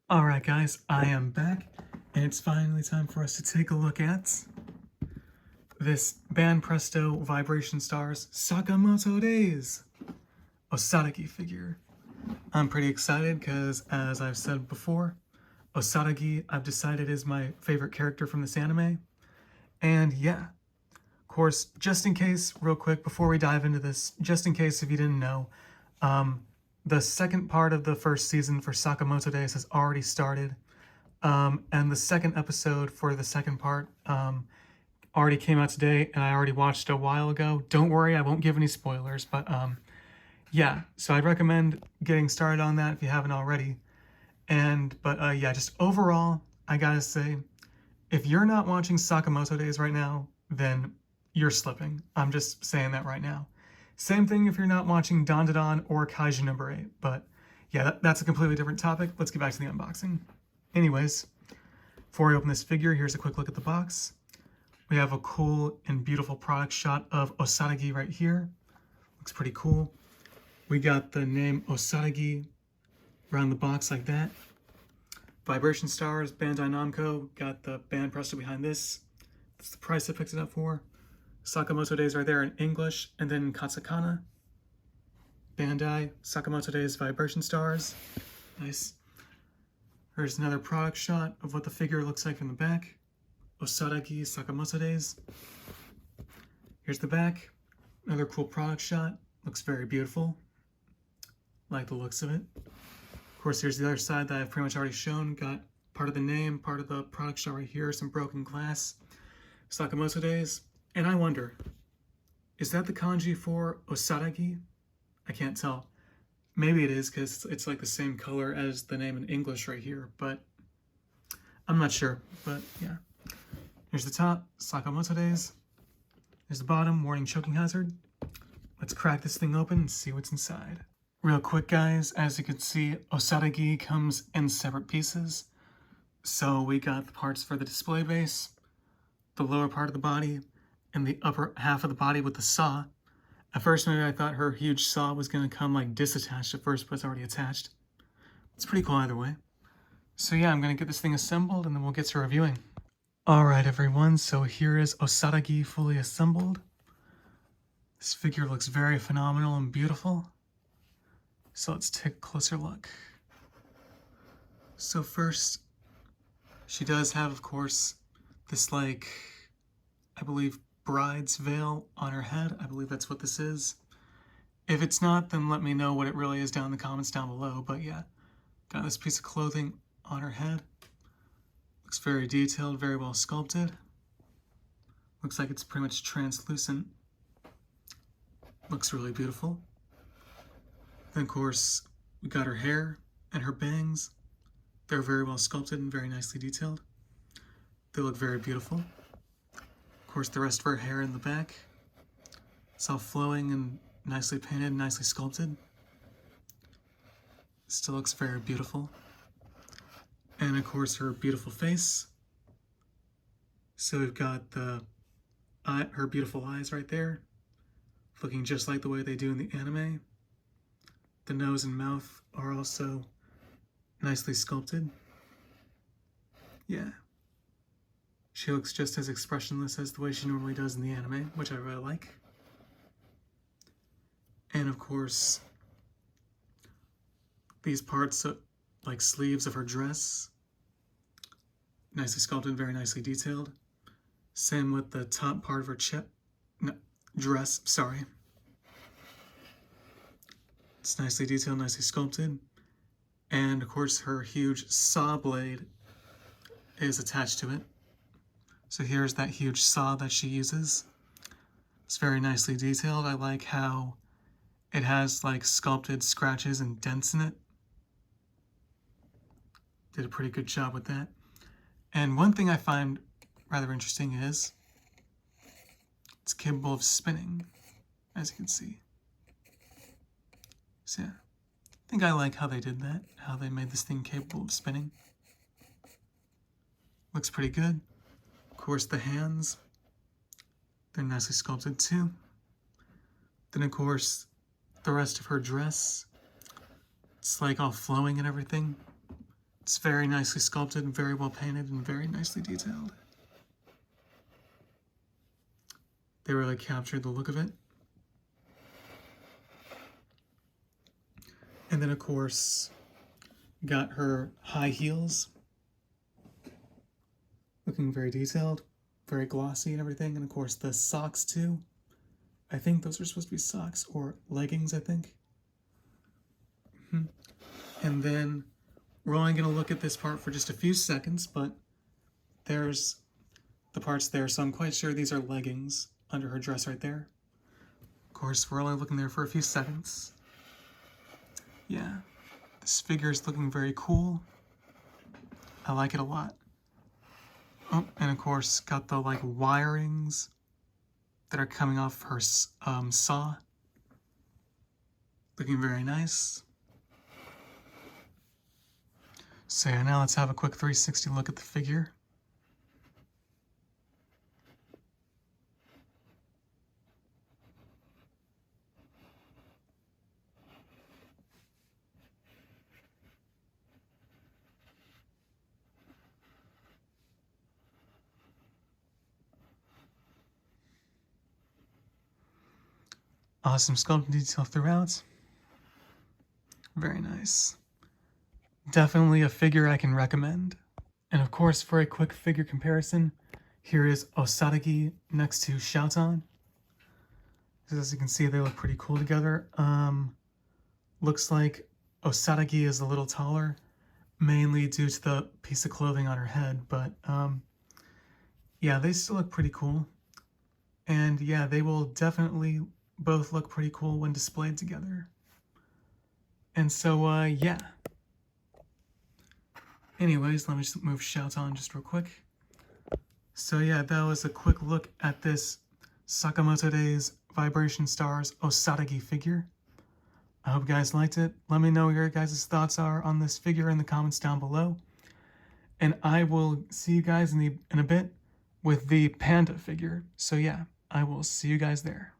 Alright guys, I am back, and it's finally time for us to take a look at this Banpresto Vibration Stars Sakamoto Days Osaragi figure. I'm pretty excited because, as I've said before, Osaragi I've decided is my favorite character from this anime. And yeah, of course, just in case, real quick, before we dive into this, just in case if you didn't know, the second part of the first season for Sakamoto Days has already started. And the second episode for the second part already came out today, and I already watched a while ago. Don't worry, I won't give any spoilers, but yeah, so I'd recommend getting started on that if you haven't already. But yeah, just overall, I gotta say, if you're not watching Sakamoto Days right now, then you're slipping. I'm just saying that right now. Same thing if you're not watching Dandadan or Kaiju number 8, but yeah, that's a completely different topic. Let's get back to the unboxing. Anyways, before we open this figure, here's a quick look at the box. We have a cool and beautiful product shot of Osaragi right here. Looks pretty cool. We got the name Osaragi around the box like that. Vibration Stars, Bandai Namco, got the Banpresto behind this. That's the price I picked it up for. Sakamoto Days right there in English, and then in katakana. Bandai, Sakamoto Days, Vibration Stars. Nice. Here's another product shot of what the figure looks like from the back. Osaragi, Sakamoto Days. Here's the back. Another cool product shot. Looks very beautiful. Like the looks of it. Of course, here's the other side that I've pretty much already shown. Got part of the name, part of the product shot right here, some broken glass. Sakamoto Days. And I wonder, is that the kanji for Osaragi? I can't tell. Maybe it is because it's like the same color as the name in English right here, but I'm not sure. But yeah. Here's the top, Sakamoto Days. Here's the bottom, warning choking hazard. Let's crack this thing open and see what's inside. Real quick, guys, as you can see, Osaragi comes in separate pieces. So we got the parts for the display base, the lower part of the body, and the upper half of the body with the saw. At first, maybe I thought her huge saw was going to come like disattached at first, but it's already attached. It's pretty cool either way. So yeah, I'm going to get this thing assembled and then we'll get to reviewing. Alright everyone, so here is Osaragi fully assembled. This figure looks very phenomenal and beautiful. So let's take a closer look. So first, she does have, of course, this like, I believe, bride's veil on her head. I believe that's what this is. If it's not, then let me know what it really is down in the comments down below. But yeah, got this piece of clothing on her head. Looks very detailed, very well sculpted. Looks like it's pretty much translucent. Looks really beautiful. Then of course, we got her hair and her bangs. They're very well sculpted and very nicely detailed. They look very beautiful. Of course, the rest of her hair in the back. It's all flowing and nicely painted, nicely sculpted. Still looks very beautiful. And of course, her beautiful face. So we've got her beautiful eyes right there, looking just like the way they do in the anime. The nose and mouth are also nicely sculpted. Yeah. She looks just as expressionless as the way she normally does in the anime, which I really like. And of course, these parts, like sleeves of her dress, nicely sculpted, very nicely detailed. Same with the top part of her dress, sorry. It's nicely detailed, nicely sculpted. And of course, her huge saw blade is attached to it. So here's that huge saw that she uses. It's very nicely detailed. I like how it has like sculpted scratches and dents in it. Did a pretty good job with that. And one thing I find rather interesting is it's capable of spinning, as you can see. So yeah, I think I like how they did that, how they made this thing capable of spinning. Looks pretty good. Of course, the hands, they're nicely sculpted too. Then of course, the rest of her dress, it's like all flowing and everything. It's very nicely sculpted, and very well painted, and very nicely detailed. They really captured the look of it. And then, of course, got her high heels, looking very detailed, very glossy and everything. And, of course, the socks, too. I think those are supposed to be socks or leggings, I think. And then we're only going to look at this part for just a few seconds, but there's the parts there, so I'm quite sure these are leggings under her dress right there. Of course, we're only looking there for a few seconds. Yeah, this figure is looking very cool. I like it a lot. Oh, and of course, got the like wirings that are coming off her saw. Looking very nice. So yeah, now let's have a quick 360 look at the figure. Awesome sculpting detail throughout. Very nice. Definitely a figure I can recommend. And of course, for a quick figure comparison, here is Osaragi next to Shouton. As you can see, they look pretty cool together. Looks like Osaragi is a little taller, mainly due to the piece of clothing on her head, but yeah, they still look pretty cool. And yeah, they will definitely both look pretty cool when displayed together. And so, yeah. Anyways, let me just move Shouton just real quick. So yeah, that was a quick look at this Sakamoto Days Vibration Stars Osaragi figure. I hope you guys liked it. Let me know what your guys' thoughts are on this figure in the comments down below. And I will see you guys in a bit with the panda figure. So yeah, I will see you guys there.